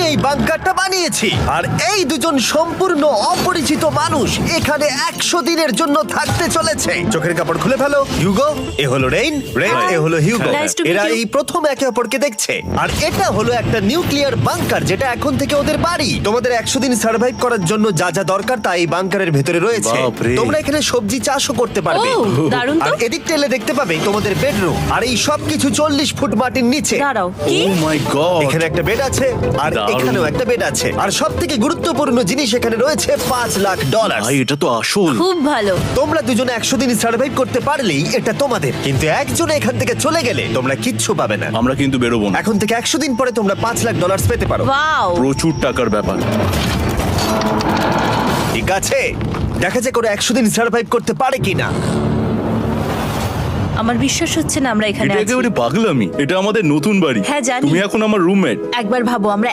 এই বাংকারটা বানিয়েছি, আর এই দুজন সম্পূর্ণ অপরিচিত মানুষ এখানে 100 দিনের জন্য থাকতে চলেছে। চোখের কাপড় খুলে ফেলো। হিউগো, এ হলো রেইন, এ হলো হিউগো। Nice to meet এরা you. এই প্রথম একে অপরকে দেখছে, আর এটা হলো একটা নিউক্লিয়ার বাংকার যেটা এখন থেকে ওদের বাড়ি। তোমাদের 100 দিন সার্ভাইভ করার জন্য যা যা দরকার তা এই বাংকারের ভেতরে রয়েছে। বাপরে। তোমরা এখানে সবজি চাষও করতে পারবে। ও, দারুণ তো। আর এদিক টেলে দেখতে পাবে তোমাদের বেডরুম, আর এই সবকিছু 40 ফুট মাটির নিচে। দাঁড়াও, কি? ও মাই গড। এখানে একটা বেড আছে, আর দারুণ। এখানেও একটা বেড আছে, আর সব থেকে গুরুত্বপূর্ণ জিনিস এখানে রয়েছে $5,00,000। ভাই এটা তো আসল। খুব ভালো। তোমরা দুজনে 100 দিন সার্ভাইভ করতে পারলেই এটা তোমাদের, কিন্তু একজন এখান থেকে চলে গেলে তোমরা কিচ্ছু পাবে না। আমরা কিন্তু বেরোবো না। এখন থেকে 100 দিন পরে তোমরা $5,00,000 পেতে পারো। ওয়াও। প্রচুর টাকার ব্যাপার। ঠিক আছে, দেখা যাক ওরা 100 দিন সার্ভাইভ করতে পারে কিনা। আমার বিশ্বাস হচ্ছে না আমরা এখানে এটা আছি। একেবারে পাগলামি। এটা আমাদের নতুন বাড়ি। হ্যাঁ, জানি। তুমি এখন আমার রুমমেট। একবার ভাবো আমরা